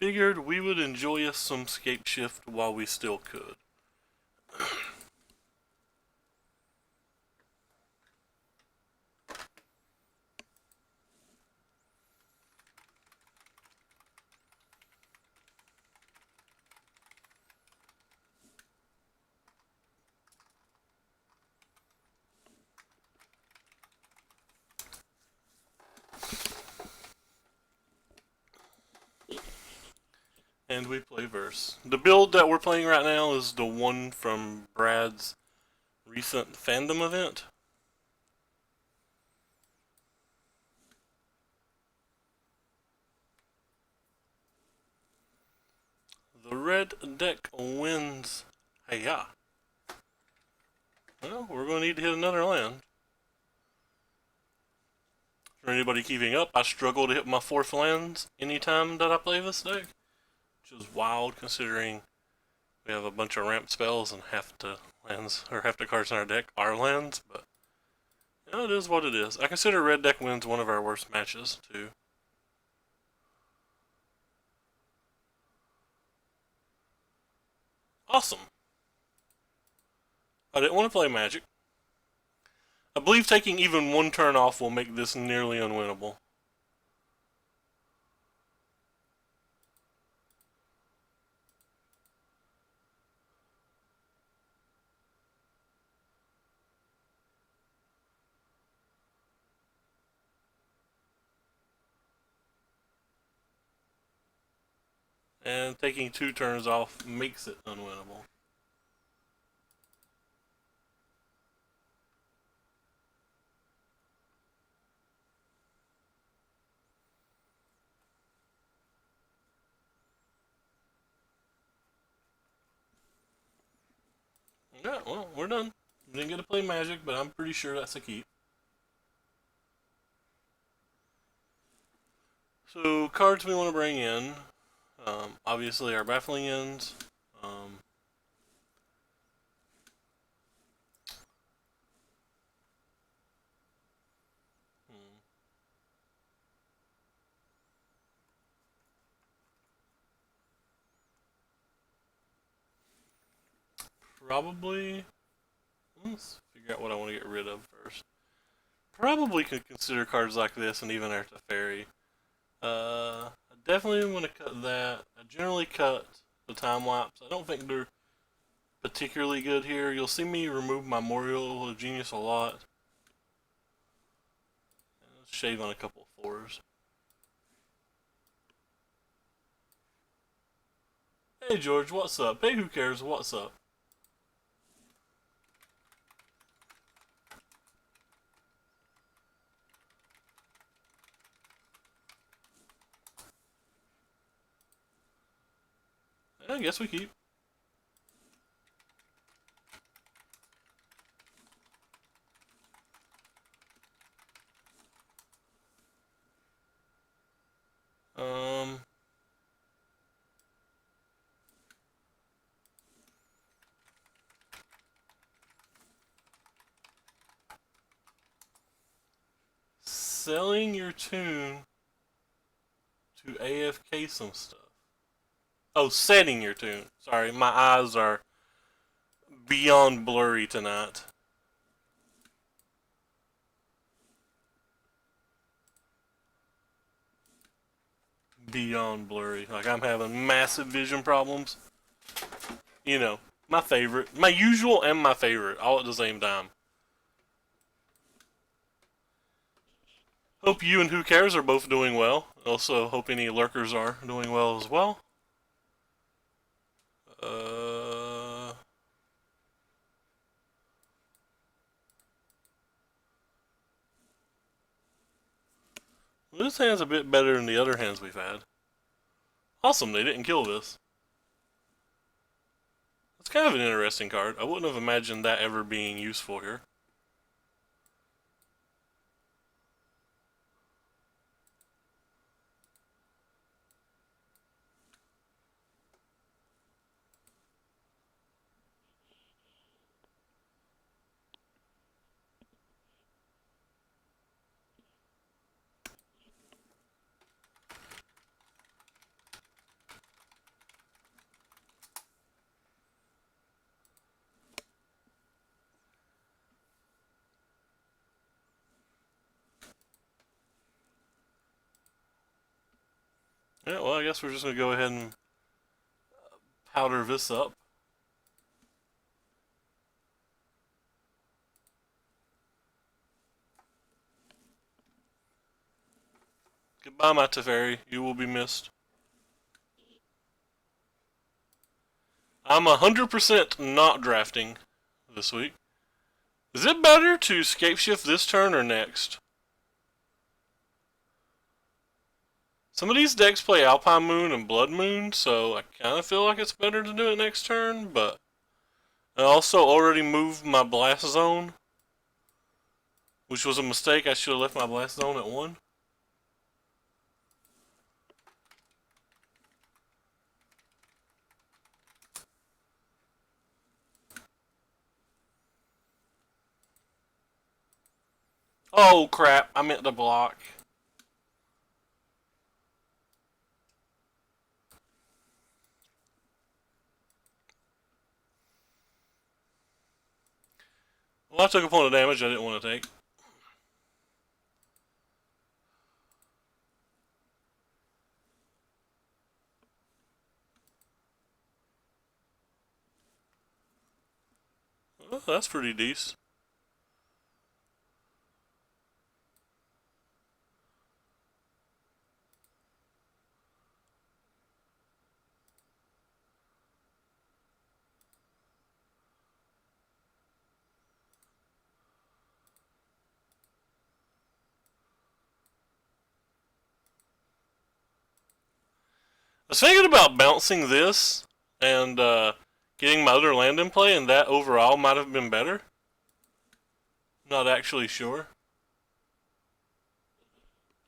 Figured we would enjoy us some Scapeshift while we still could. And we play Verse. The build that we're playing right now is the one from Brad's recent fandom event. The red deck wins. Hey, yeah. Well, we're going to need to hit another land. For anybody keeping up, I struggle to hit my 4th lands anytime that I play this deck. Which is wild considering we have a bunch of ramp spells and half the lands, or half the cards in our deck are lands, but you know, it is what it is. I consider red deck wins one of our worst matches, too. Awesome. I didn't want to play Magic. I believe taking even one turn off will make this nearly unwinnable. And taking 2 turns off makes it unwinnable. Yeah, well, we're done. Didn't get to play Magic, but I'm pretty sure that's a keep. So, cards we want to bring in. Obviously, our Baffling Ends. Hmm. Probably. Let's figure out what I want to get rid of first. Probably could consider cards like this and even Earth Fairy. I definitely want to cut that. I generally cut the time lapse. I don't think they're particularly good here. You'll see me remove my Memorial of Genius a lot. And shave on a couple of 4s. Hey George, what's up? Hey, who cares? What's up? I guess we keep. Um. Selling your tune to AFK some stuff. Oh, setting your tune. Sorry, my eyes are beyond blurry tonight. Beyond blurry. Like, I'm having massive vision problems. You know, my favorite. My usual and my favorite, all at the same time. Hope you and Who Cares are both doing well. Also, hope any lurkers are doing well as well. Uh. This hand's a bit better than the other hands we've had. Awesome, they didn't kill this. It's kind of an interesting card. I wouldn't have imagined that ever being useful here. Yeah, well, I guess we're just going to go ahead and powder this up. Goodbye, my Teferi. You will be missed. I'm 100% not drafting this week. Is it better to Scapeshift this turn or next? Some of these decks play Alpine Moon and Blood Moon, so I kind of feel like it's better to do it next turn, but I also already moved my Blast Zone, which was a mistake. I should have left my Blast Zone at 1. Oh crap, I meant to block. Well, I took a point of damage I didn't want to take. Oh, that's pretty decent. I was thinking about bouncing this and getting my other land in play, and that overall might have been better. Not actually sure.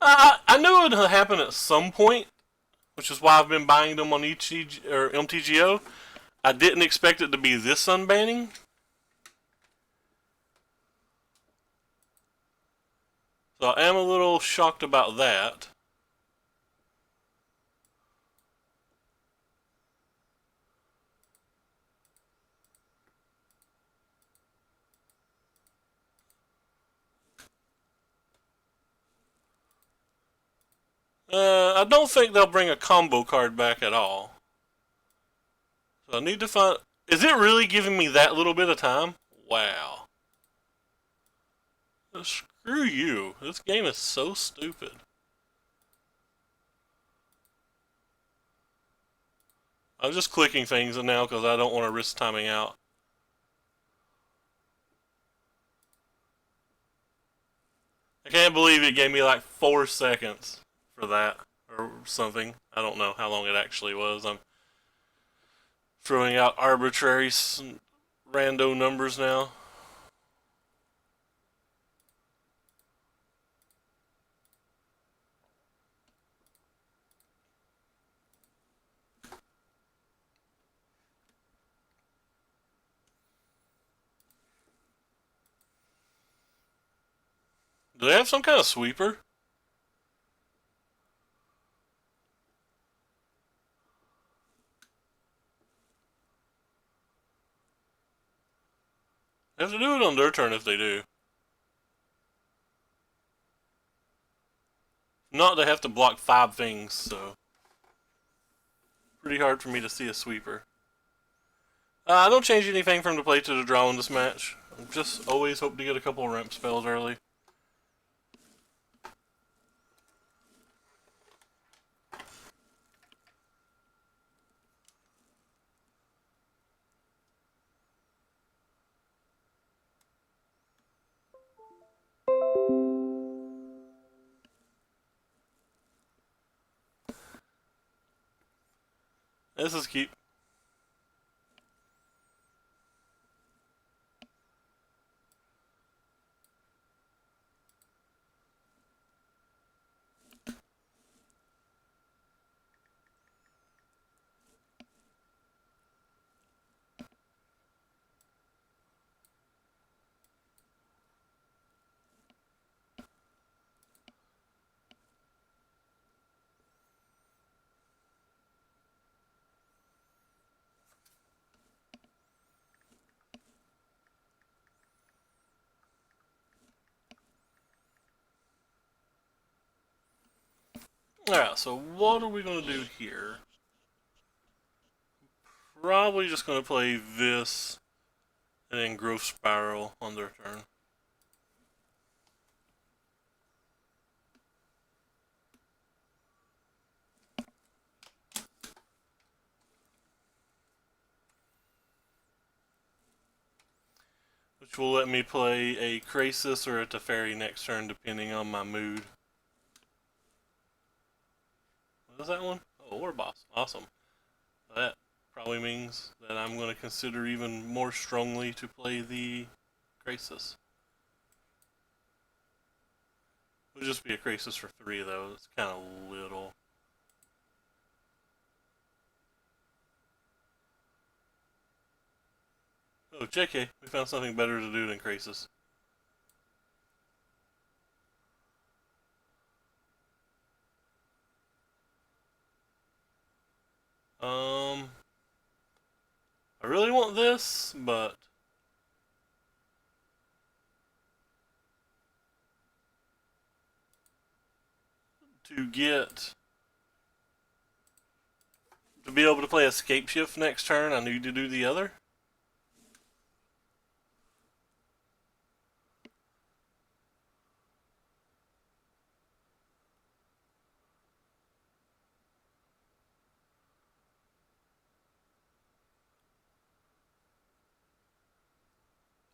I knew it would happen at some point, which is why I've been buying them on ETG or MTGO. I didn't expect it to be this unbanning. So I am a little shocked about that. I don't think they'll bring a combo card back at all. So I need to find... Is it really giving me that little bit of time? Wow. Screw you. This game is so stupid. I'm just clicking things now because I don't want to risk timing out. I can't believe it gave me like 4 seconds for that or something. I don't know how long it actually was. I'm throwing out arbitrary rando numbers now. Do they have some kind of sweeper? They have to do it on their turn if they do. Not, they have to block 5 things, so pretty hard for me to see a sweeper. I don't change anything from the play to the draw in this match. I just always hope to get a couple of ramp spells early. This is keep. Alright, so what are we going to do here? Probably just going to play this and then Growth Spiral on their turn. Which will let me play a Krasis or a Teferi next turn depending on my mood. What is that one? Oh, War Boss. Awesome. That probably means that I'm going to consider even more strongly to play the Krasis. It'll just be a Krasis for 3 though. It's kind of little. Oh, JK, we found something better to do than Krasis. I really want this, but to be able to play a Scapeshift next turn, I need to do the other.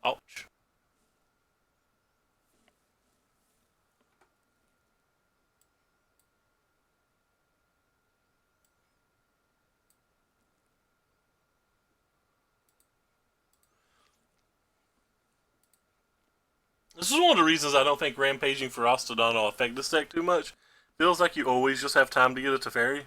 Ouch. This is one of the reasons I don't think Rampaging for Ostodon will affect this deck too much. Feels like you always just have time to get a Teferi.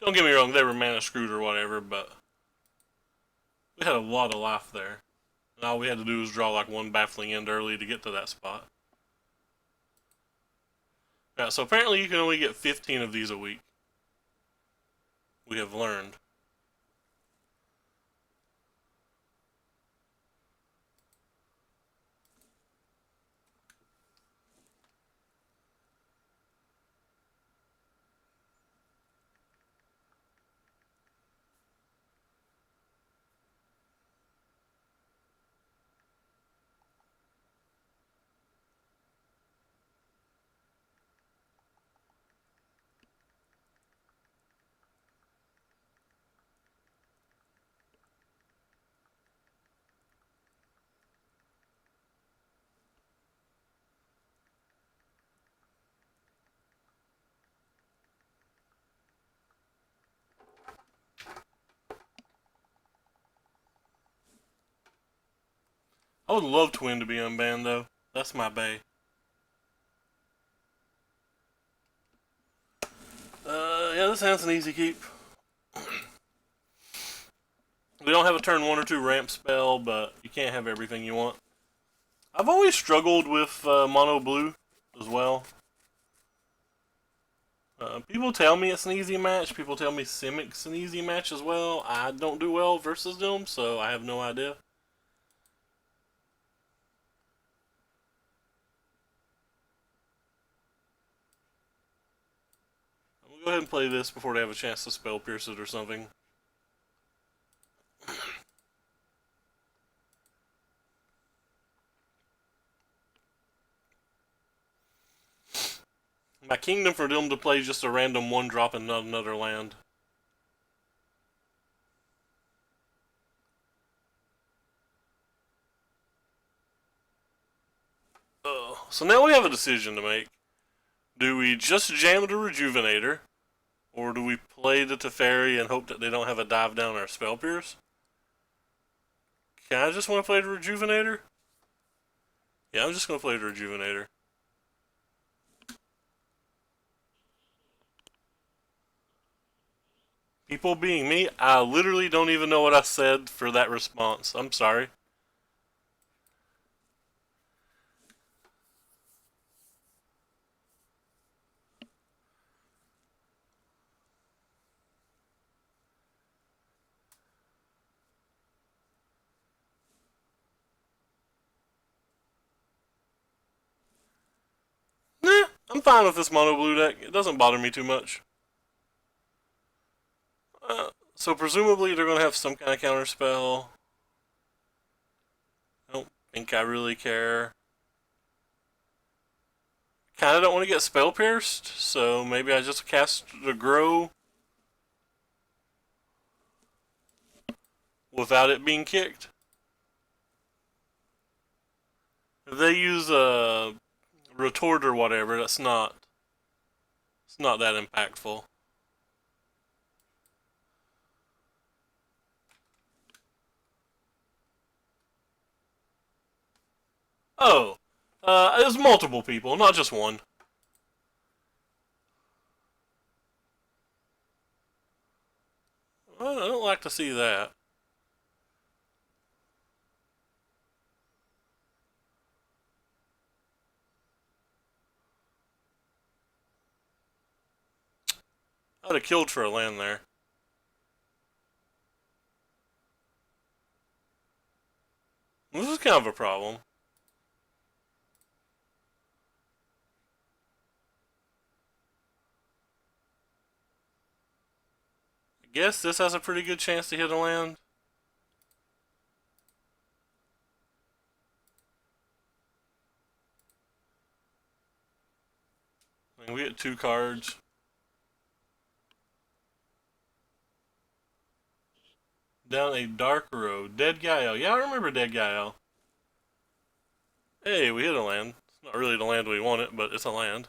Don't get me wrong, they were mana screwed or whatever, but we had a lot of life there. And all we had to do was draw like one Baffling End early to get to that spot. Yeah, so apparently you can only get 15 of these a week. We have learned. I would love Twin to be unbanned though. That's my bay. Yeah, this hand's an easy keep. We don't have a turn 1 or 2 ramp spell, but you can't have everything you want. I've always struggled with mono blue as well. People tell me it's an easy match. People tell me Simic's an easy match as well. I don't do well versus them, so I have no idea. I'm gonna go ahead and play this before they have a chance to spell pierce it or something. My kingdom for them to play just a random 1-drop and not another land. So now we have a decision to make. Do we just jam the Rejuvenator? Or do we play the Teferi and hope that they don't have a dive down or a spell pierce? Can I just want to play the Rejuvenator? Yeah, I'm just going to play the Rejuvenator. People being me, I literally don't even know what I said for that response. I'm sorry. I'm fine with this mono blue deck. It doesn't bother me too much. So presumably they're going to have some kind of counter spell. I don't think I really care. Kind of don't want to get spell pierced, so maybe I just cast the grow without it being kicked. If they use a retort or whatever, it's not that impactful. Oh, it was multiple people, not just one. Well, I don't like to see that. I'd have killed for a land there. This is kind of a problem. I guess this has a pretty good chance to hit a land. I mean, we get 2 cards. Down a dark road. Dead Gael. Yeah, I remember Dead Gael. Hey, we hit a land. It's not really the land we wanted, but it's a land.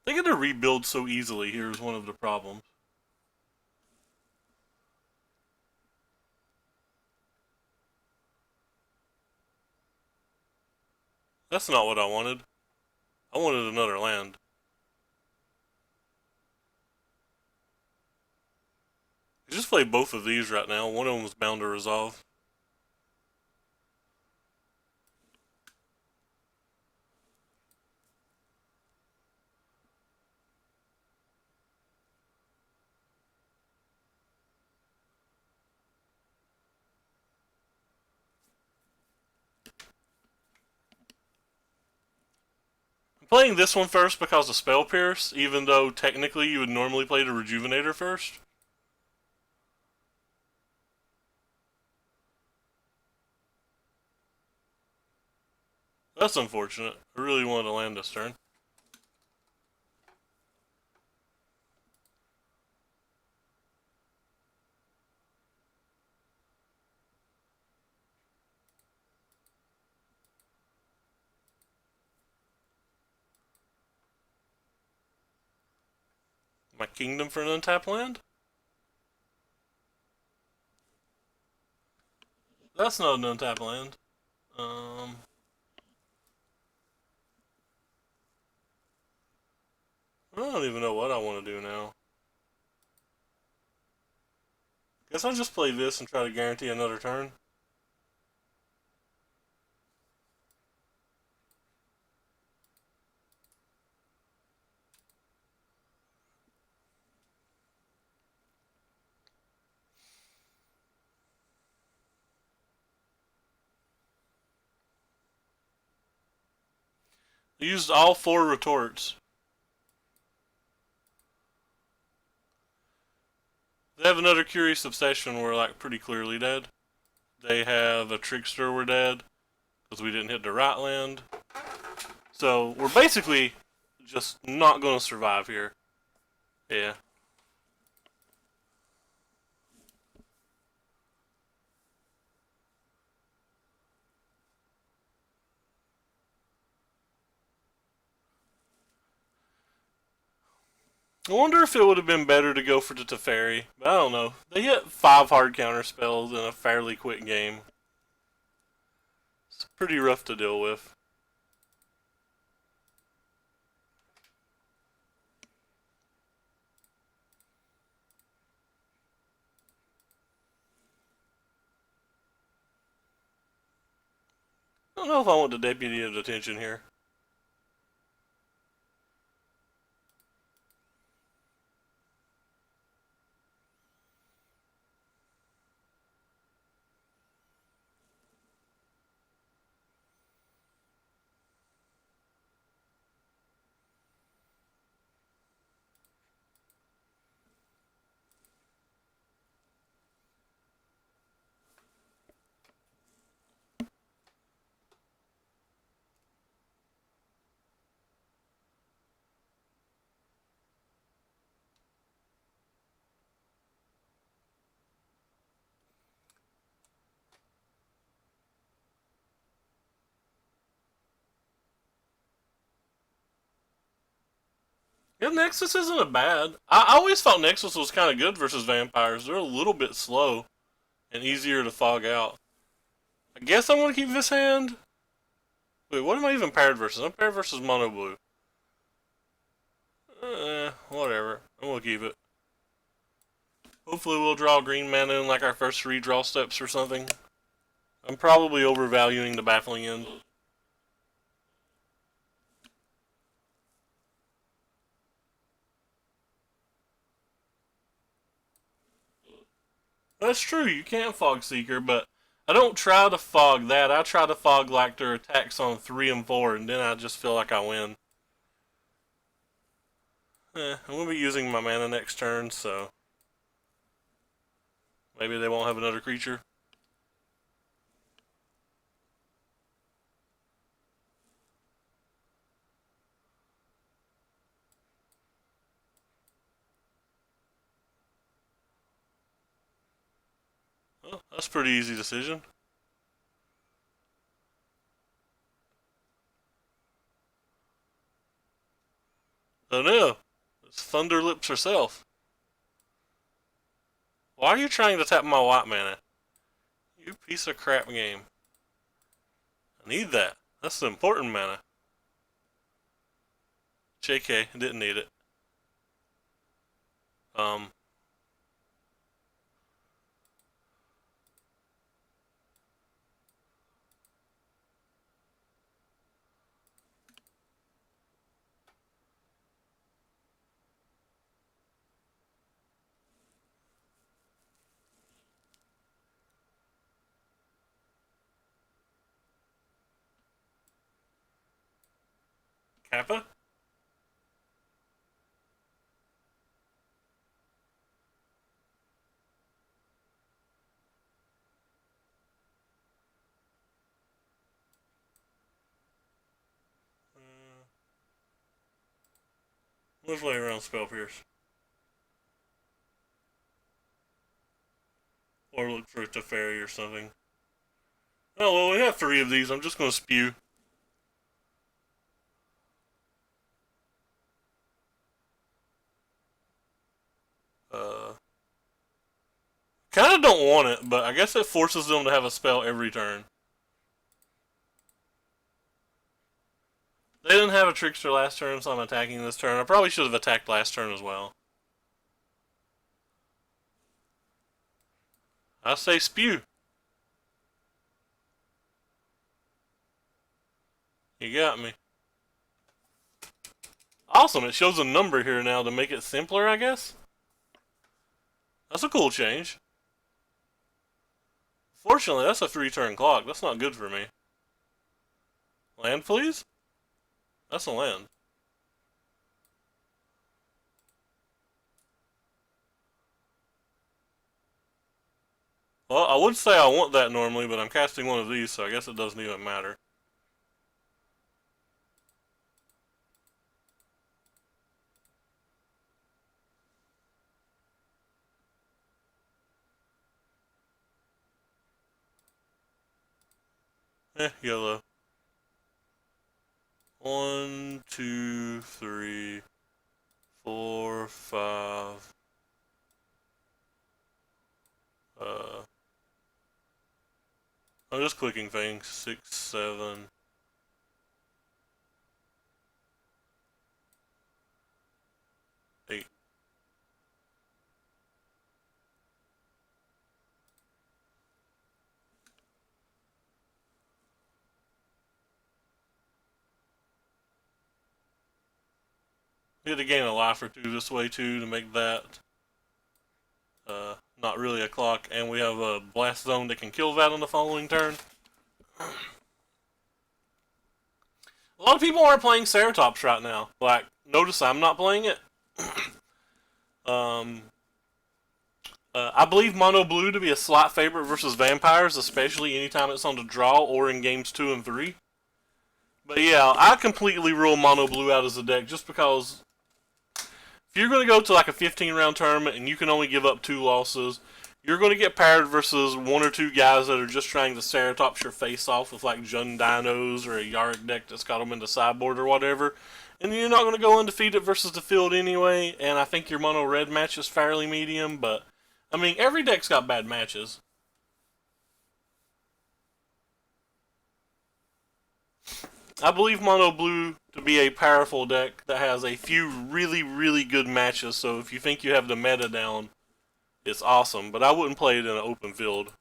They get to rebuild so easily. Here's one of the problems. That's not what I wanted. I wanted another land. You just play both of these right now. One of them is bound to resolve. I'm playing this one first because of Spell Pierce, even though technically you would normally play the Rejuvenator first. That's unfortunate. I really wanted to land this turn. My Kingdom for an untapped land? That's not an untapped land. I don't even know what I want to do now. Guess I'll just play this and try to guarantee another turn. I used all 4 retorts. They have another Curious Obsession we're like pretty clearly dead. They have a Trickster we're dead because we didn't hit the right land. So we're basically just not going to survive here. Yeah. I wonder if it would have been better to go for the Teferi. I don't know. They hit 5 hard counter spells in a fairly quick game. It's pretty rough to deal with. I don't know if I want the Deputy of Detention here. Yeah, Nexus isn't a bad. I always thought Nexus was kind of good versus vampires. They're a little bit slow and easier to fog out. I guess I'm gonna keep this hand. Wait, what am I even paired versus? I'm paired versus mono blue. Whatever. I'm gonna keep it. Hopefully we'll draw green mana in like our first 3 draw steps or something. I'm probably overvaluing the baffling end. That's true, you can fog Seeker, but I don't try to fog that. I try to fog like their attacks on 3 and 4, and then I just feel like I win. I'm going to be using my mana next turn, so maybe they won't have another creature. Well, that's a pretty easy decision. Oh no, it's Thunder Lips herself. Why are you trying to tap my white mana? You piece of crap game. I need that. That's the important mana. JK, didn't need it. Kappa? Let's lay around Spell Pierce. Or look for a Teferi or something. Oh, well, we have 3 of these. I'm just going to spew. Kind of don't want it, but I guess it forces them to have a spell every turn. They didn't have a Trickster last turn, so I'm attacking this turn. I probably should have attacked last turn as well. I say spew. You got me. Awesome, it shows a number here now to make it simpler, I guess? That's a cool change. Fortunately, that's a 3-turn clock. That's not good for me. Land, please? That's a land. Well, I would say I want that normally, but I'm casting one of these, so I guess it doesn't even matter. Yellow. 1, 2, 3, 4, 5. I'm just clicking things. 6, 7. 8. We had to gain a life or 2 this way too to make that not really a clock, and we have a blast zone that can kill that on the following turn. A lot of people aren't playing Ceratops right now. Like, notice I'm not playing it. I believe Mono Blue to be a slight favorite versus Vampires, especially anytime it's on the draw or in games 2 and 3. But yeah, I completely rule Mono Blue out as a deck just because if you're going to go to like a 15-round tournament and you can only give up 2 losses, you're going to get paired versus 1 or 2 guys that are just trying to Ceratops your face off with like Jund Dinos or a Yarick deck that's got them into sideboard or whatever. And you're not going to go undefeated versus the field anyway, and I think your mono red match is fairly medium, but I mean, every deck's got bad matches. I believe mono blue to be a powerful deck that has a few really, really good matches, so if you think you have the meta down, it's awesome, but I wouldn't play it in an open field.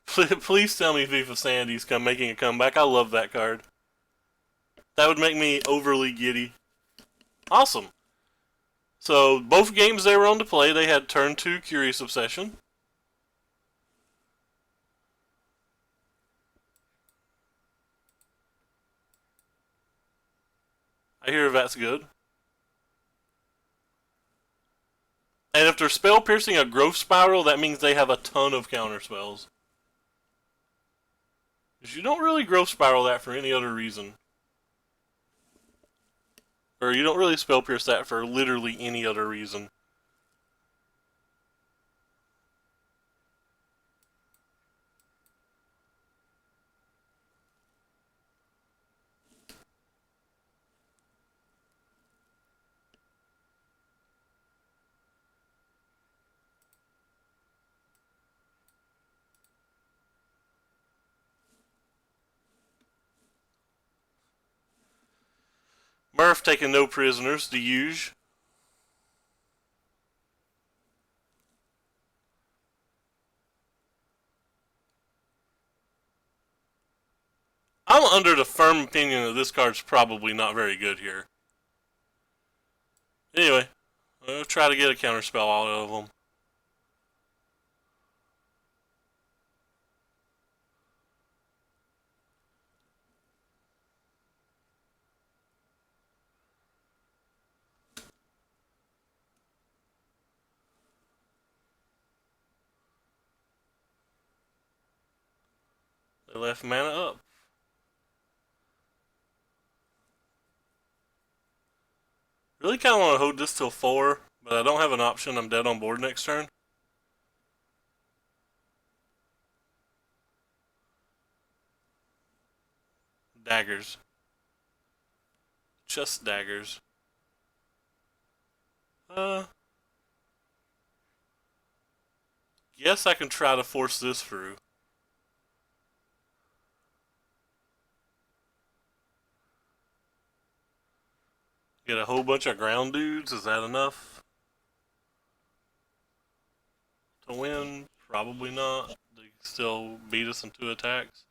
Please tell me Viva Sandy's making a comeback. I love that card. That would make me overly giddy. Awesome. So, both games they were on to play, they had turn 2 Curious Obsession. I hear that's good. And if they're spell piercing a growth spiral, that means they have a ton of counter spells. Because you don't really growth spiral that for any other reason. Or you don't really spell pierce that for literally any other reason. Murph taking no prisoners, the huge. I'm under the firm opinion that this card's probably not very good here. Anyway, I'll try to get a counterspell out of them. They left mana up. Really kind of want to hold this till 4, but I don't have an option. I'm dead on board next turn. Daggers. Just daggers. Guess I can try to force this through. Get a whole bunch of ground dudes. Is that enough to win? Probably not. They still beat us in 2 attacks.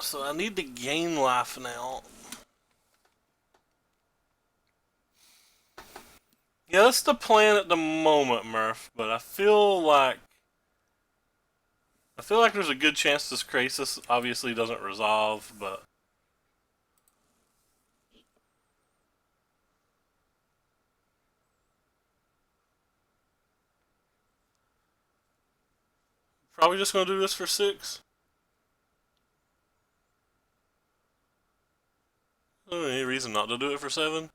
So I need to gain life now. Yeah, that's the plan at the moment, Murph. But I feel like there's a good chance this crisis obviously doesn't resolve, but probably just gonna do this for 6. Any reason not to do it for 7?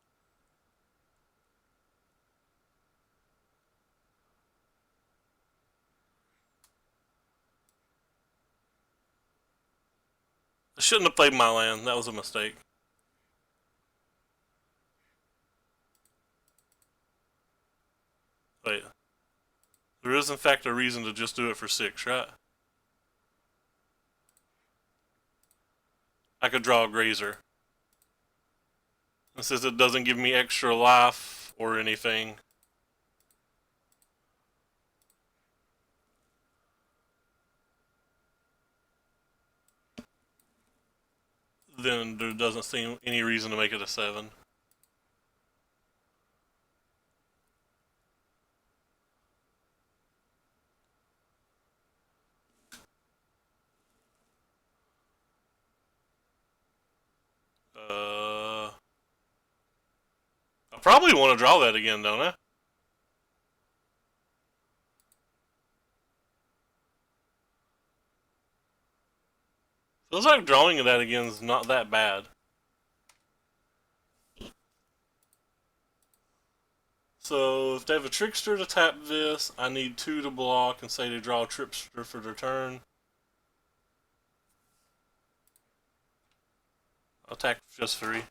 I shouldn't have played my land. That was a mistake. Wait. There is in fact a reason to just do it for 6, right? I could draw a grazer. And since it doesn't give me extra life or anything, then there doesn't seem any reason to make it a 7. I probably want to draw that again, don't I? Feels like drawing that again is not that bad. So if they have a Trickster to tap this, I need 2 to block and say to draw a Trickster for their turn. I'll attack just 3.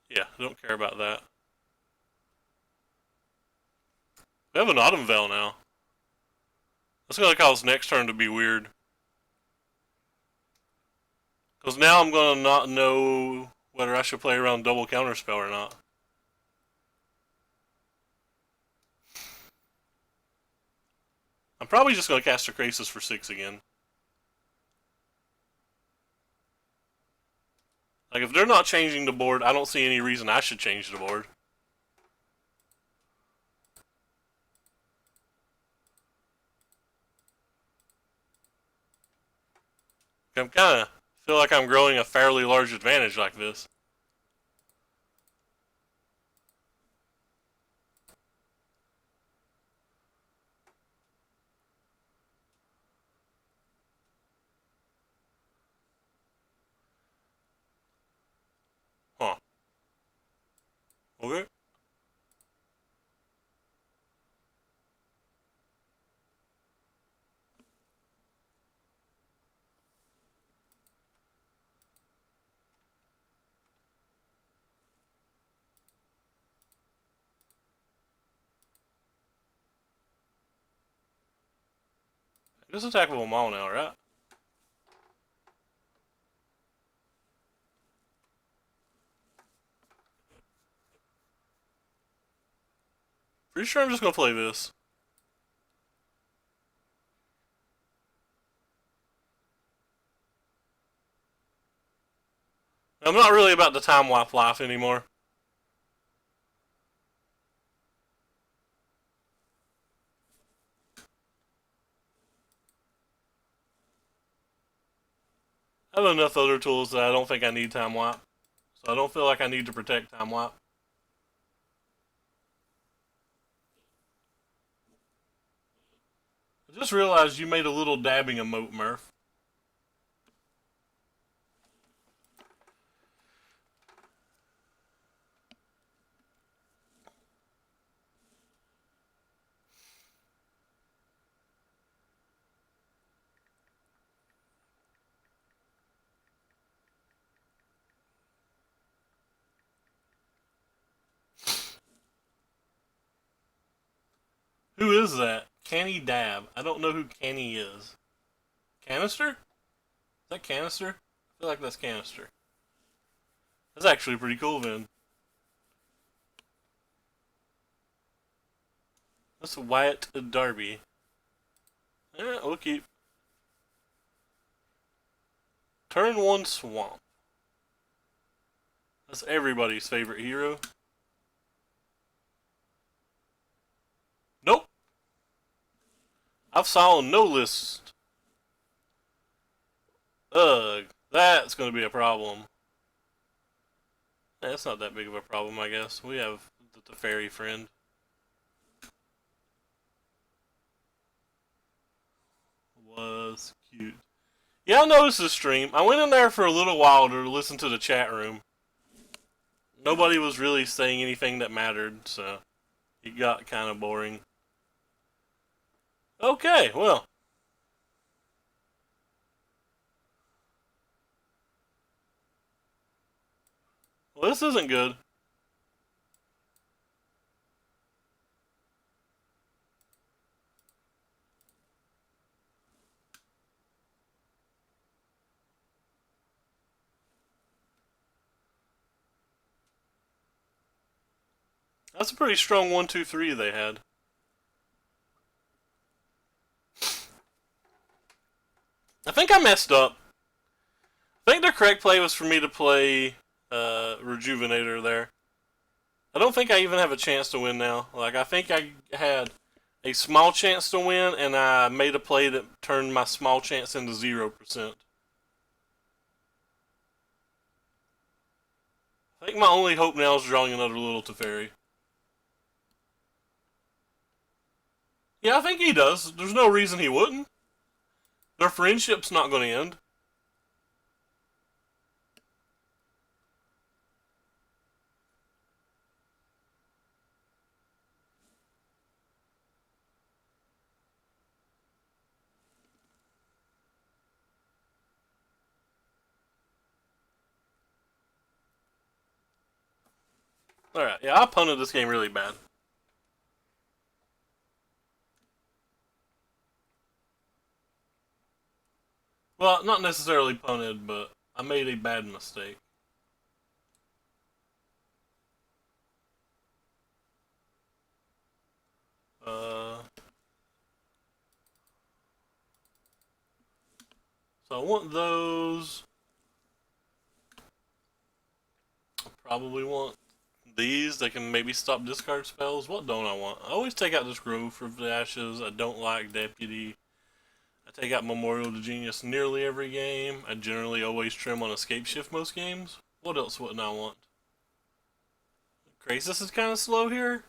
Yeah, I don't care about that. We have an Autumn Veil now. That's going to cause next turn to be weird. Because now I'm going to not know whether I should play around double counterspell or not. I'm probably just going to cast a Krasis for 6 again. Like, if they're not changing the board, I don't see any reason I should change the board. I'm kind of feel like I'm growing a fairly large advantage like this. Huh. Okay. Just attack with them all now, right? Pretty sure I'm just going to play this. I'm not really about the time wipe life anymore. I have enough other tools that I don't think I need time wipe. So I don't feel like I need to protect time wipe. I just realized you made a little dabbing emote, Murph. Who is that? Canny Dab. I don't know who Canny is. Canister? Is that Canister? I feel like that's Canister. That's actually pretty cool, then. That's Wyatt Darby. We'll keep. Turn 1 Swamp. That's everybody's favorite hero. Nope. I've saw no list. Ugh. That's going to be a problem. That's not that big of a problem, I guess. We have the fairy friend. Was cute. Yeah, I noticed the stream. I went in there for a little while to listen to the chat room. Nobody was really saying anything that mattered, so it got kind of boring. Okay, well. Well, this isn't good. That's a pretty strong 1-2-3 they had. I think I messed up. I think the correct play was for me to play Rejuvenator there. I don't think I even have a chance to win now. Like, I think I had a small chance to win, and I made a play that turned my small chance into 0%. I think my only hope now is drawing another little Teferi. Yeah, I think he does. There's no reason he wouldn't. Their friendship's not going to end. Alright, yeah, I punted this game really bad. Well, not necessarily punted, but I made a bad mistake. So I want those. I probably want these. They can maybe stop discard spells. What don't I want? I always take out this Grove for Ashes. I don't like Deputy. I take out Memorial to Genius nearly every game. I generally always trim on Scapeshift most games. What else wouldn't I want? Krasis is kind of slow here.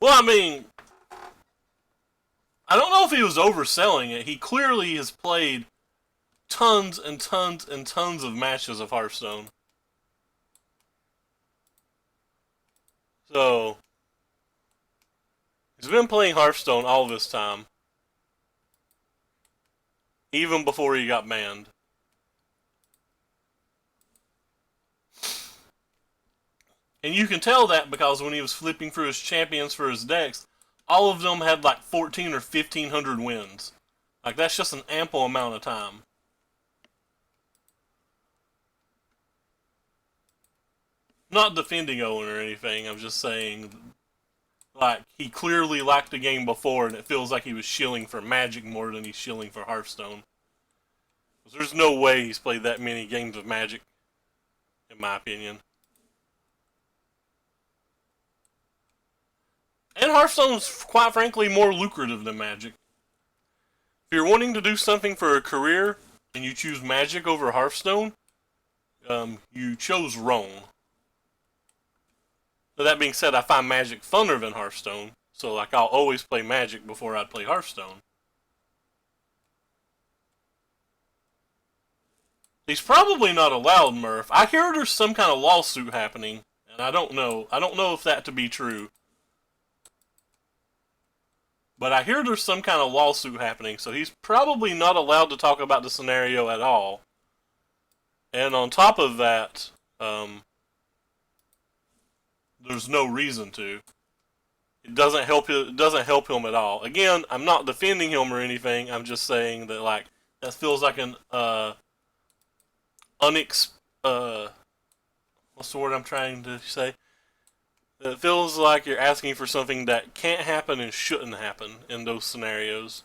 Well, I mean, I don't know if he was overselling it. He clearly has played tons and tons and tons of matches of Hearthstone. So, he's been playing Hearthstone all this time. Even before he got banned. And you can tell that because when he was flipping through his champions for his decks, all of them had like 14 or 1500 wins. Like, that's just an ample amount of time. Not defending Owen or anything, I'm just saying, like, he clearly liked the game before, and it feels like he was shilling for Magic more than he's shilling for Hearthstone. There's no way he's played that many games of Magic, in my opinion. And Hearthstone's, quite frankly, more lucrative than Magic. If you're wanting to do something for a career, and you choose Magic over Hearthstone, you chose wrong. But that being said, I find Magic funner than Hearthstone, so like I'll always play Magic before I'd play Hearthstone. He's probably not allowed, Murph. I hear there's some kind of lawsuit happening, and I don't know. I don't know if that to be true. But I hear there's some kind of lawsuit happening, so he's probably not allowed to talk about the scenario at all. And on top of that, there's no reason to. It doesn't help him at all. Again, I'm not defending him or anything. I'm just saying that like that feels like an what's the word I'm trying to say? It feels like you're asking for something that can't happen and shouldn't happen in those scenarios.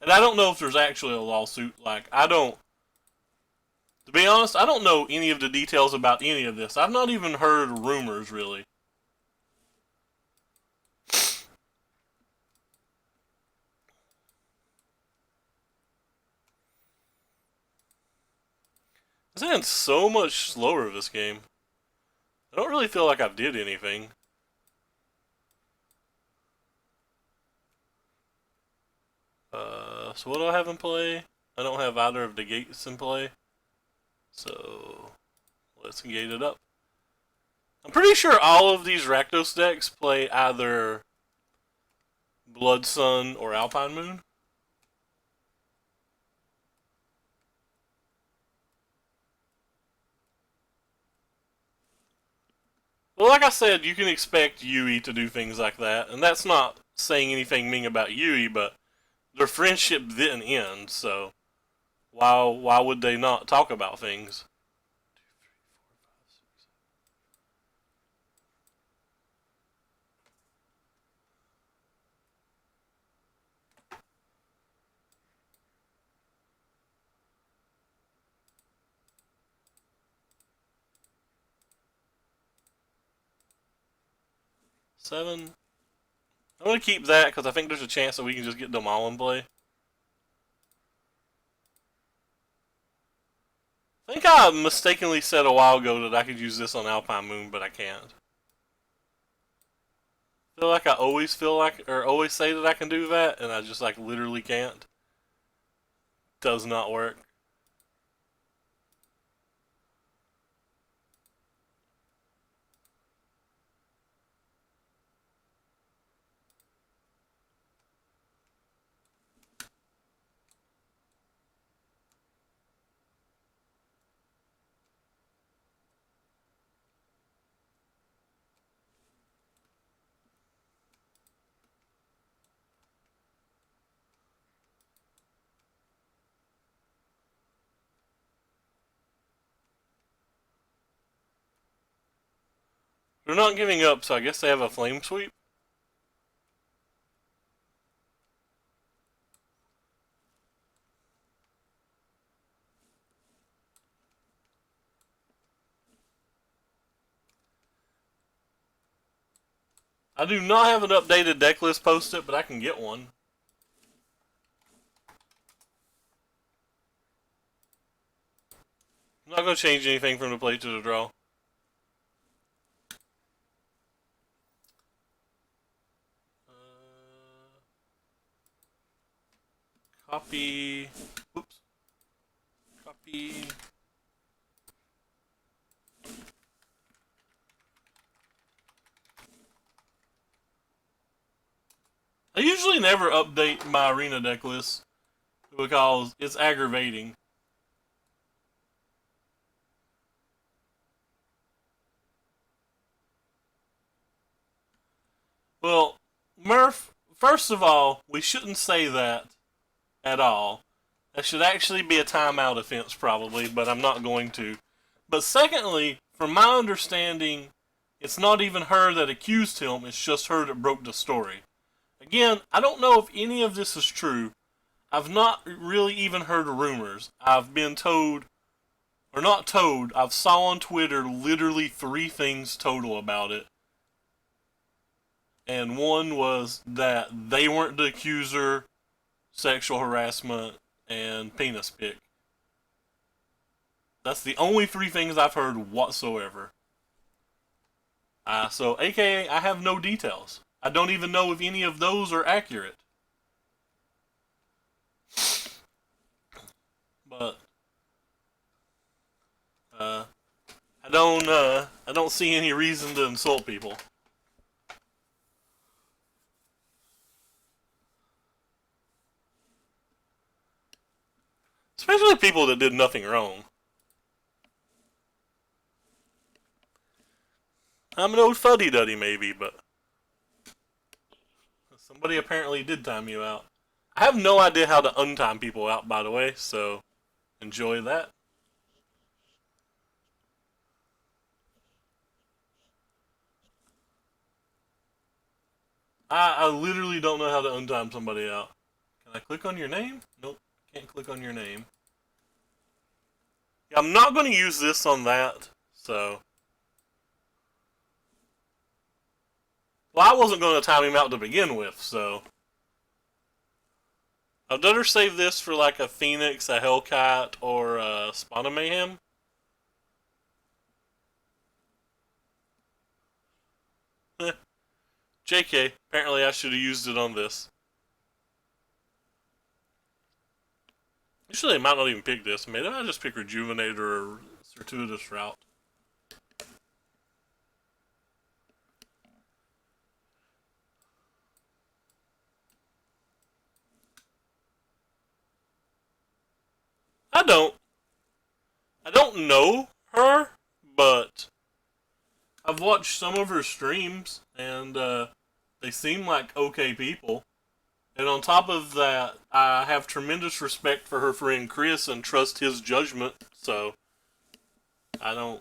And I don't know if there's actually a lawsuit. Like, to be honest, I don't know any of the details about any of this. I've not even heard rumors, really. This hand's so much slower this game. I don't really feel like I did anything. So what do I have in play? I don't have either of the gates in play. So, let's gate it up. I'm pretty sure all of these Rakdos decks play either Blood Sun or Alpine Moon. Well, like I said, you can expect Yui to do things like that, and that's not saying anything mean about Yui, but their friendship didn't end, so why would they not talk about things? 7. I'm gonna keep that because I think there's a chance that we can just get them all in play. I think I mistakenly said a while ago that I could use this on Alpine Moon, but I can't. I feel like I always feel like, or always say that I can do that, and I just like literally can't. Does not work. They're not giving up, so I guess they have a flame sweep. I do not have an updated deck list posted, but I can get one. I'm not going to change anything from the play to the draw. Copy. Oops. Copy. I usually never update my arena deck list because it's aggravating. Well, Murph, first of all, we shouldn't say that at all. That should actually be a timeout offense, probably, but I'm not going to. But secondly, from my understanding, it's not even her that accused him, it's just her that broke the story. Again, I don't know if any of this is true. I've not really even heard rumors. I've been told, or not told, I've saw on Twitter literally 3 things total about it. And one was that they weren't the accuser, sexual harassment, and penis pic. That's the only 3 things I've heard whatsoever. So, aka, I have no details. I don't even know if any of those are accurate. But I don't see any reason to insult people. Especially people that did nothing wrong. I'm an old fuddy-duddy maybe, but somebody apparently did time you out. I have no idea how to untime people out, by the way, so enjoy that. I literally don't know how to untime somebody out. Can I click on your name? Nope, can't click on your name. Yeah, I'm not going to use this on that, so. Well, I wasn't going to time him out to begin with, so. I'd better save this for like a Phoenix, a Hellcat, or a Spawn of Mayhem. JK, apparently I should have used it on this. Usually I might not even pick this. Maybe I just pick Rejuvenate or Circuitous Route. I don't. I don't know her, but I've watched some of her streams, and they seem like okay people. And on top of that, I have tremendous respect for her friend Chris and trust his judgment. So I don't,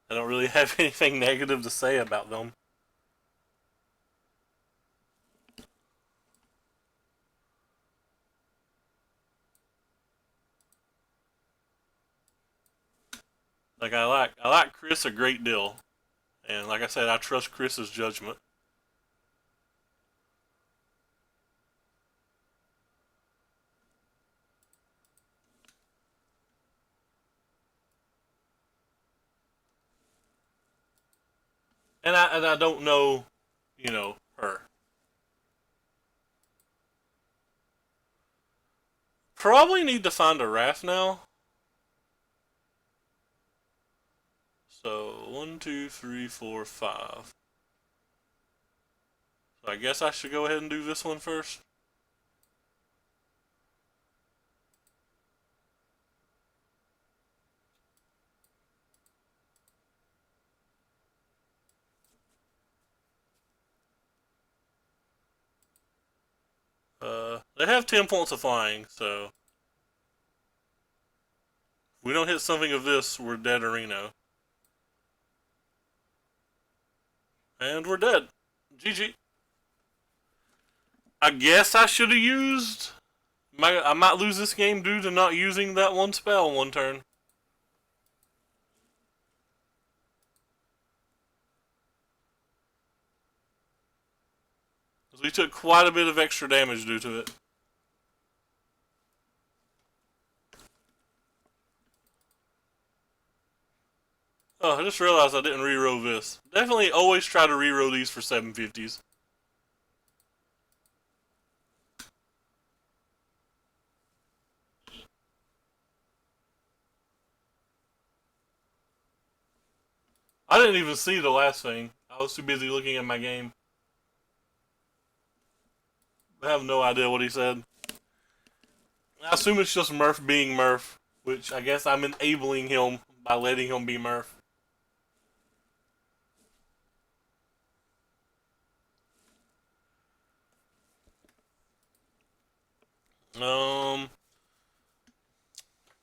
I don't really have anything negative to say about them. Like I like Chris a great deal, and like I said, I trust Chris's judgment. And I don't know, her. Probably need to find a raft now. So 1, 2, 3, 4, 5. So I guess I should go ahead and do this one first. They have 10 points of flying, so if we don't hit something of this, we're dead Reno. And we're dead. GG. I guess I should have used. I might lose this game due to not using that one spell one turn. Because we took quite a bit of extra damage due to it. Oh, I just realized I didn't reroll this. Definitely always try to reroll these for 750s. I didn't even see the last thing. I was too busy looking at my game. I have no idea what he said. I assume it's just Murph being Murph, which I guess I'm enabling him by letting him be Murph. Um,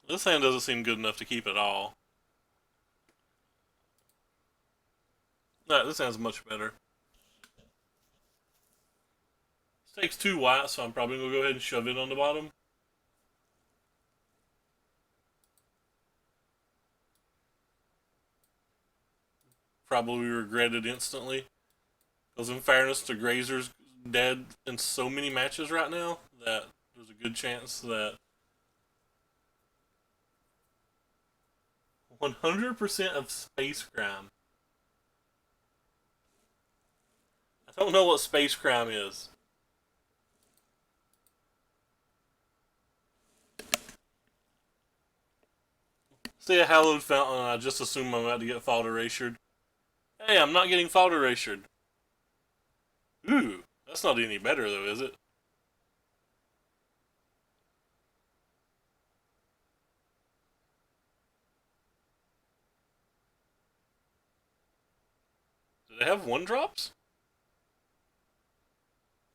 this hand doesn't seem good enough to keep at all. No, this hand's much better. This takes 2 white, so I'm probably gonna go ahead and shove it on the bottom. Probably regret it instantly. Because in fairness to Grazer's dead in so many matches right now that there's a good chance that 100% of space crime. I don't know what space crime is. See a hallowed fountain, I just assume I'm about to get fault erasured. Hey, I'm not getting fault erasured. Ooh, that's not any better though, is it? Do they have 1-drops?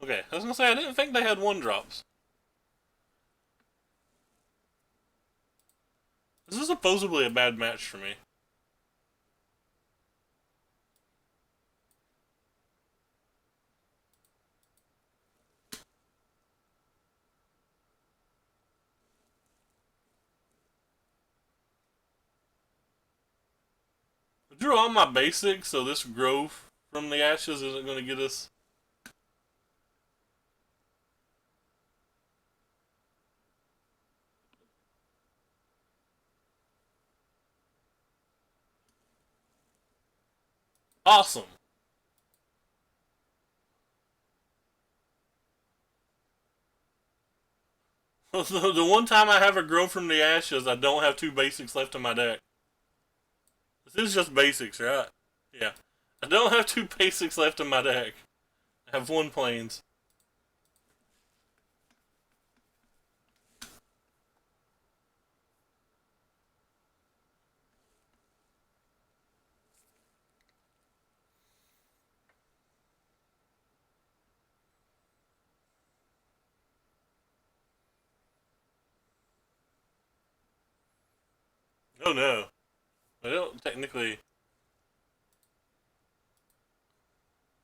Okay, I was gonna say I didn't think they had 1-drops. This is supposedly a bad match for me. I drew all my basics, so this growth from the ashes isn't going to get us. Awesome. The one time I have a grow from the ashes, I don't have 2 basics left in my deck. This is just basics, right? Yeah. I don't have 2 basics left in my deck. I have 1 plains. Oh no, they don't technically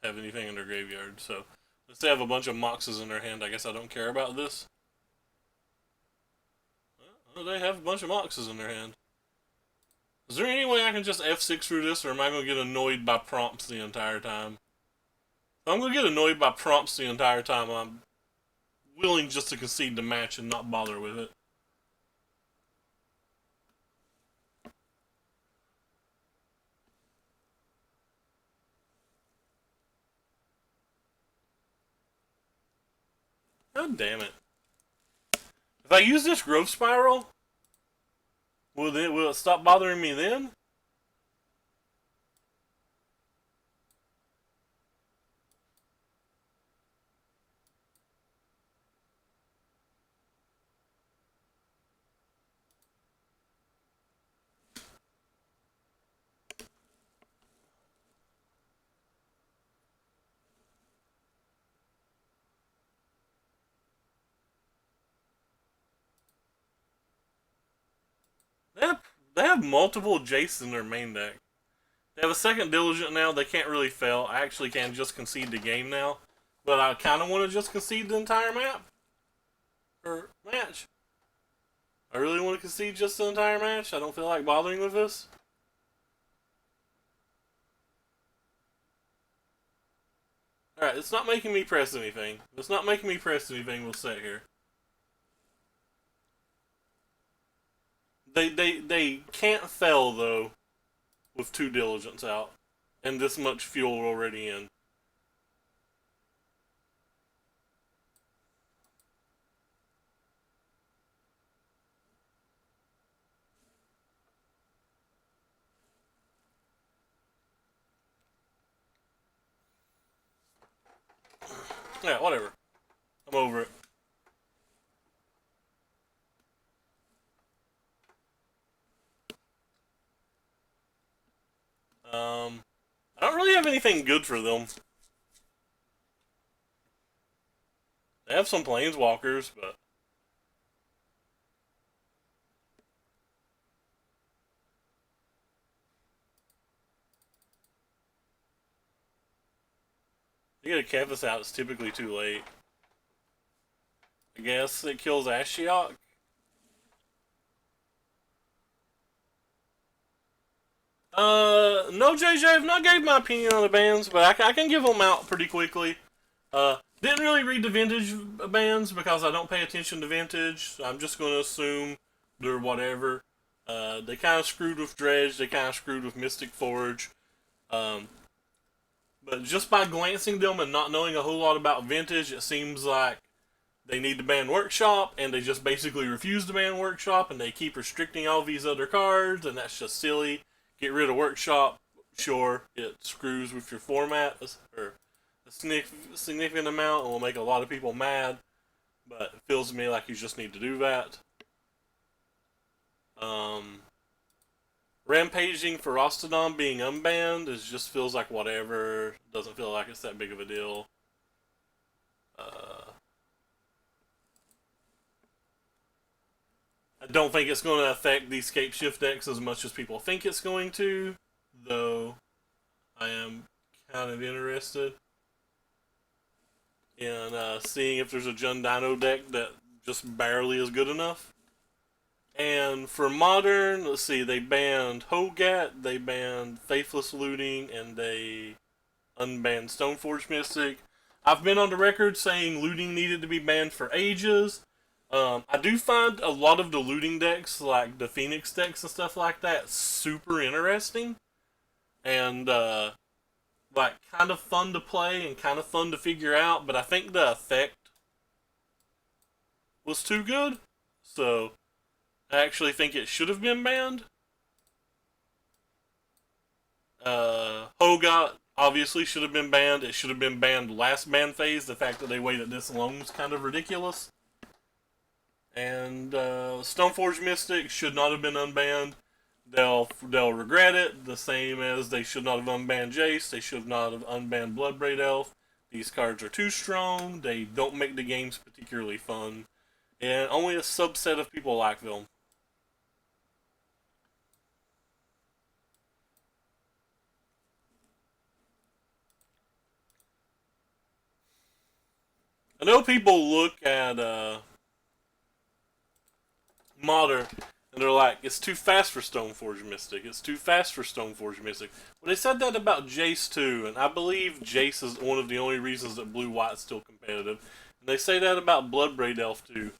have anything in their graveyard. So if they have a bunch of Moxes in their hand, I guess I don't care about this. Well, they have a bunch of Moxes in their hand. Is there any way I can just F6 through this, or am I going to get annoyed by prompts the entire time? If I'm going to get annoyed by prompts the entire time, I'm willing just to concede the match and not bother with it. God damn it. If I use this growth spiral, will it stop bothering me then? They have, they have multiple Jace in their main deck. They have a second Diligent now. They can't really fail. I actually can just concede the game now. But I kind of want to just concede the entire map. Or match. I really want to concede just the entire match. I don't feel like bothering with this. Alright, it's not making me press anything. If it's not making me press anything, we'll sit here. They can't fail, though, with 2 Diligence out. And this much fuel already in. Yeah, whatever. I'm over it. I don't really have anything good for them. They have some Planeswalkers, but to get a Kefis out is typically too late. I guess it kills Ashiok. No, JJ, I've not gave my opinion on the bans, but I can give them out pretty quickly. Didn't really read the vintage bans because I don't pay attention to vintage. I'm just going to assume they're whatever. They kind of screwed with Dredge. They kind of screwed with Mystic Forge. But just by glancing them and not knowing a whole lot about vintage, it seems like they need to ban Workshop, and they just basically refuse to ban Workshop, and they keep restricting all these other cards, and that's just silly. Get rid of Workshop, sure, it screws with your format or a significant amount and will make a lot of people mad, but it feels to me like you just need to do that. Rampaging Ferocitodon being unbanned just feels like whatever. Doesn't feel like it's that big of a deal. I don't think it's going to affect these Scapeshift decks as much as people think it's going to, though I am kind of interested in seeing if there's a Jund Dino deck that just barely is good enough. And for Modern, let's see, they banned Hogat, they banned Faithless Looting, and they unbanned Stoneforge Mystic. I've been on the record saying looting needed to be banned for ages. I do find a lot of the looting decks, like the Phoenix decks and stuff like that, super interesting. And, like, kind of fun to play and kind of fun to figure out, but I think the effect was too good. So, I actually think it should have been banned. Hogot obviously should have been banned. It should have been banned last ban phase. The fact that they waited this long is kind of ridiculous. And Stoneforge Mystic should not have been unbanned. They'll regret it. The same as they should not have unbanned Jace. They should not have unbanned Bloodbraid Elf. These cards are too strong. They don't make the games particularly fun. And only a subset of people like them. I know people look at Modern and they're like, it's too fast for Stoneforge Mystic. It's too fast for Stoneforge Mystic. Well, they said that about Jace too, and I believe Jace is one of the only reasons that Blue White's still competitive. And they say that about Bloodbraid Elf too,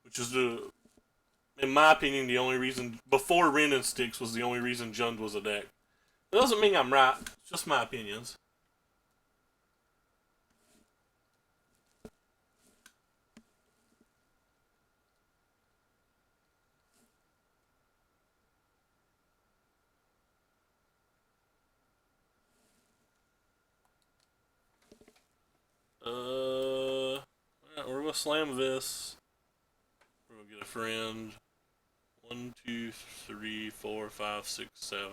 which is in my opinion, the only reason before Ren and Sticks was the only reason Jund was a deck. It doesn't mean I'm right. It's just my opinions. We're gonna slam this. We're gonna get a friend. 1, 2, 3, 4, 5, 6, 7.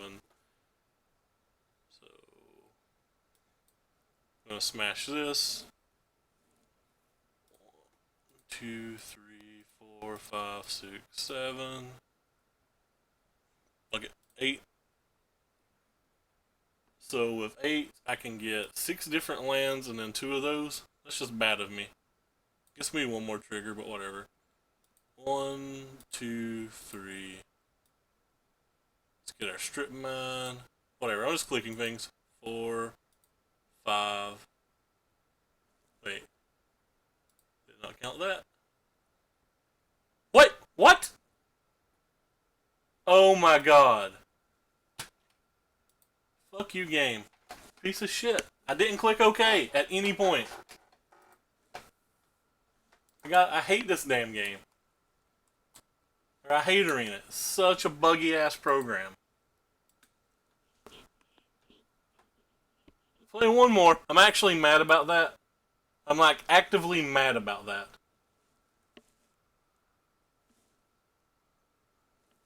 So I'm gonna smash this. 1, 2, 3, 4, 5, 6, 7. Look at 8. So with 8, I can get 6 different lands and then 2 of those. That's just bad of me. Gets me one more trigger, but whatever. 1, 2, 3. Let's get our strip mine. Whatever, I'm just clicking things. 4, 5. Wait. Did not count that. Wait, what? Oh my god. Fuck you, game. Piece of shit. I didn't click OK at any point. I hate this damn game. Or I hate Arena. It's such a buggy ass program. Play one more. I'm actually mad about that. I'm like actively mad about that.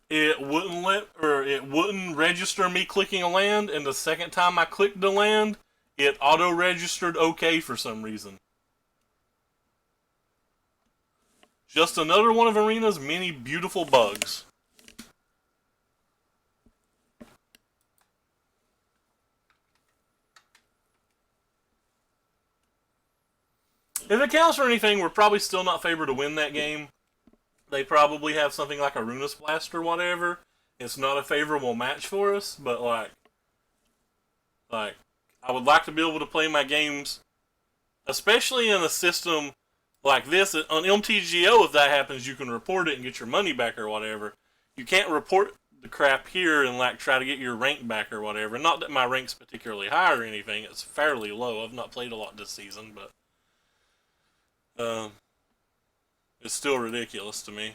It wouldn't register me clicking a land, and the second time I clicked the land, it auto-registered OK for some reason. Just another one of Arena's many beautiful bugs. If it counts for anything, we're probably still not favored to win that game. They probably have something like a Runa Blast or whatever. It's not a favorable match for us, but like I would like to be able to play my games, especially in a system like this. On MTGO, if that happens, you can report it and get your money back or whatever. You can't report the crap here and like try to get your rank back or whatever. Not that my rank's particularly high or anything. It's fairly low. I've not played a lot this season, but it's still ridiculous to me.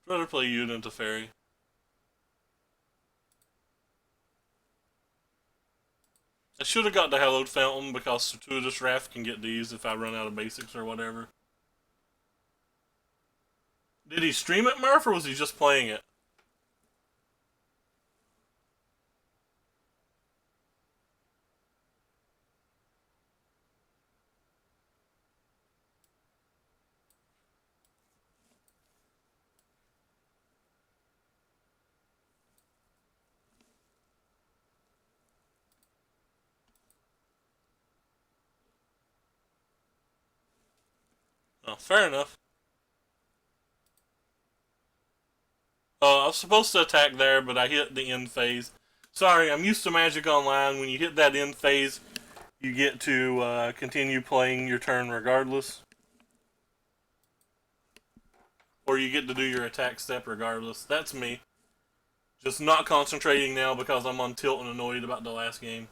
I'd rather play you than Teferi. I should have got the Hallowed Fountain because Cirtuitous Wrath can get these if I run out of basics or whatever. Did he stream it, Murph, or was he just playing it? Oh, fair enough. I was supposed to attack there, but I hit the end phase. Sorry, I'm used to Magic Online. When you hit that end phase, you get to continue playing your turn regardless. Or you get to do your attack step regardless. That's me. Just not concentrating now because I'm on tilt and annoyed about the last game.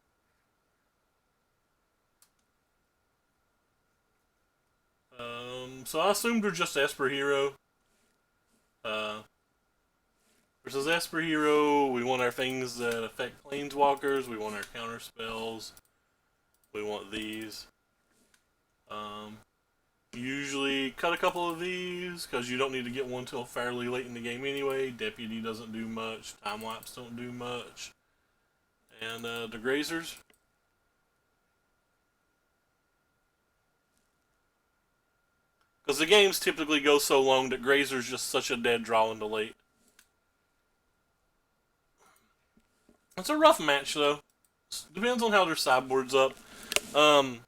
So I assumed we're just Esper Hero. Versus Esper Hero, we want our things that affect Planeswalkers. We want our counter spells. We want these. Usually cut a couple of these because you don't need to get one till fairly late in the game anyway. Deputy doesn't do much. Time Lapse don't do much. And the Grazers. Because the games typically go so long that Grazer's just such a dead draw into late. It's a rough match, though. Depends on how their sideboard's up. The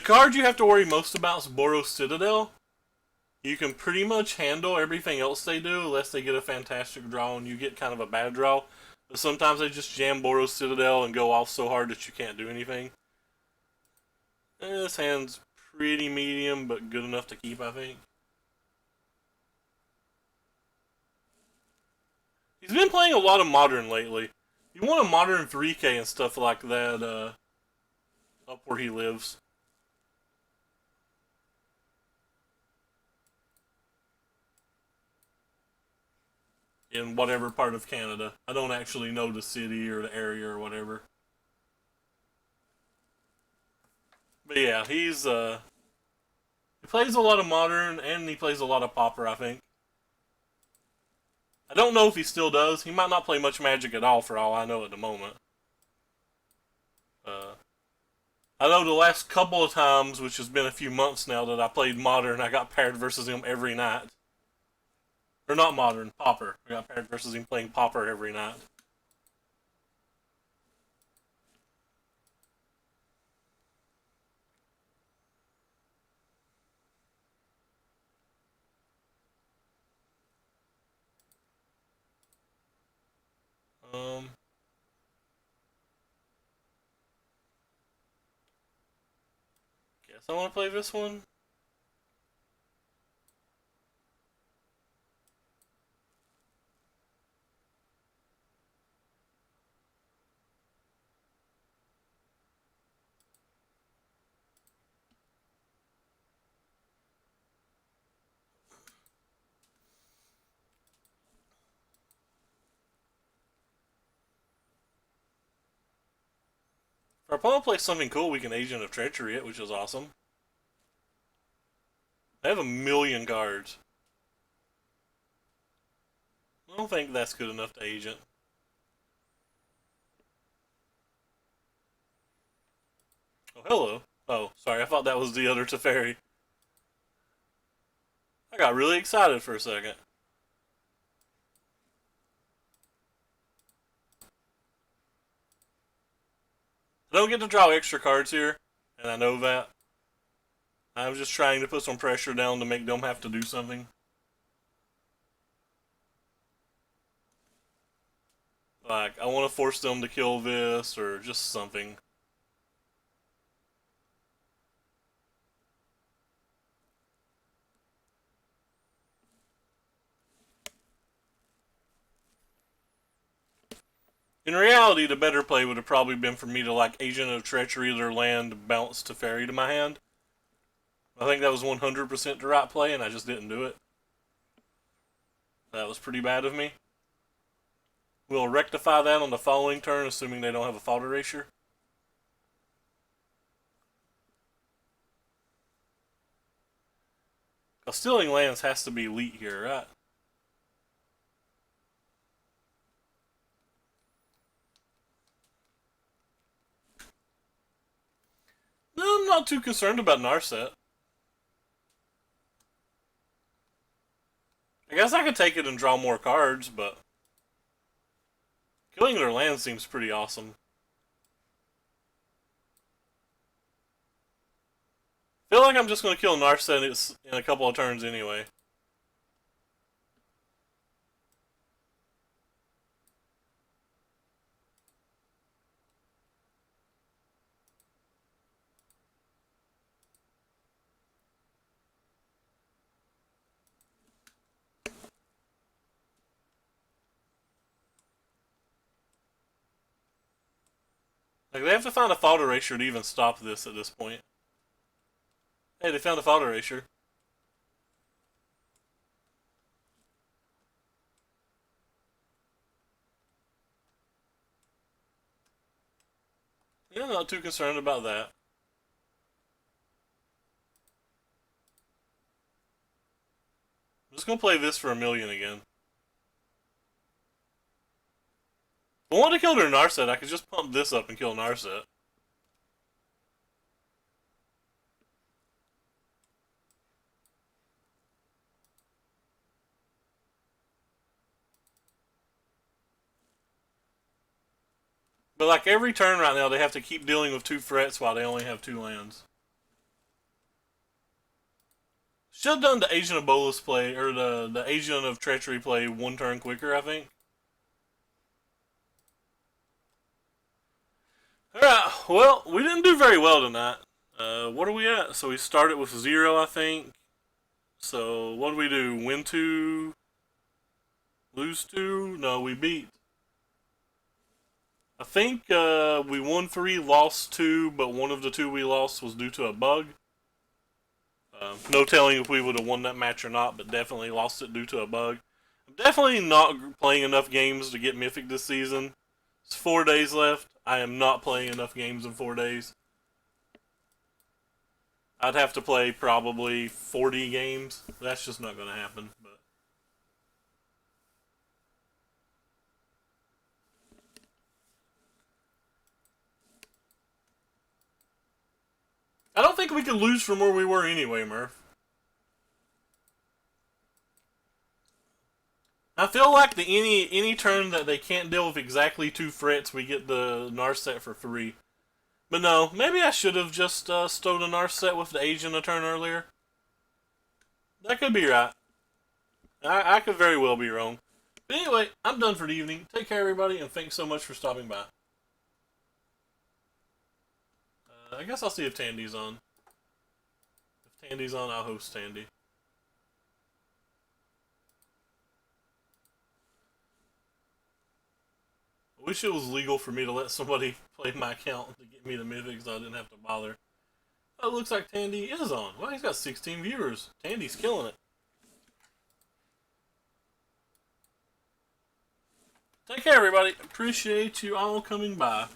card you have to worry most about is Boros Citadel. You can pretty much handle everything else they do, unless they get a fantastic draw and you get kind of a bad draw. But sometimes they just jam Boros Citadel and go off so hard that you can't do anything. This hand's pretty medium, but good enough to keep, I think. He's been playing a lot of Modern lately. You want a Modern 3K and stuff like that up where he lives. In whatever part of Canada. I don't actually know the city or the area or whatever. But yeah, he plays a lot of Modern and he plays a lot of Pauper, I think. I don't know if he still does. He might not play much Magic at all for all I know at the moment. I know the last couple of times, which has been a few months now, that I played Modern, I got paired versus him every night. Or not Modern, Pauper. I got paired versus him playing Pauper every night. Guess I want to play this one. If our opponent plays something cool, we can Agent of Treachery it, which is awesome. I have a million cards. I don't think that's good enough to Agent. Oh, hello. Oh, sorry, I thought that was the other Teferi. I got really excited for a second. I don't get to draw extra cards here, and I know that. I'm just trying to put some pressure down to make them have to do something. Like, I want to force them to kill this, or just something. In reality, the better play would have probably been for me to, like, Agent of Treachery their land, bounce Teferi to my hand. I think that was 100% the right play, and I just didn't do it. That was pretty bad of me. We'll rectify that on the following turn, assuming they don't have a fault erasure. Because stealing lands has to be elite here, right? No, I'm not too concerned about Narset. I guess I could take it and draw more cards, but killing their land seems pretty awesome. I feel like I'm just going to kill Narset in a couple of turns anyway. Like, they have to find a fault erasure to even stop this at this point. Hey, they found a fault erasure. Yeah, not too concerned about that. I'm just gonna play this for a million again. If I want to kill their Narset, I could just pump this up and kill Narset. But like every turn right now, they have to keep dealing with 2 threats while they only have 2 lands. Should have done the Agent of Bolus play, or the Agent of Treachery play 1 turn quicker, I think. Alright, well, we didn't do very well tonight. What are we at? So we started with 0, I think. So what did we do? Win 2, lose 2? No, we beat. I think we won 3, lost 2, but one of the 2 we lost was due to a bug. No telling if we would have won that match or not, but definitely lost it due to a bug. I'm definitely not playing enough games to get Mythic this season. It's 4 days left. I am not playing enough games in 4 days. I'd have to play probably 40 games. That's just not going to happen. But I don't think we could lose from where we were anyway, Murph. I feel like any turn that they can't deal with exactly 2 threats, we get the Narset for 3. But no, maybe I should have just stowed a Narset with the Agent a turn earlier. That could be right. I could very well be wrong. But anyway, I'm done for the evening. Take care, everybody, and thanks so much for stopping by. I guess I'll see if Tandy's on. If Tandy's on, I'll host Tandy. I wish it was legal for me to let somebody play my account to get me the mythics so I didn't have to bother. Oh, it looks like Tandy is on. Well, he's got 16 viewers. Tandy's killing it. Take care, everybody. Appreciate you all coming by.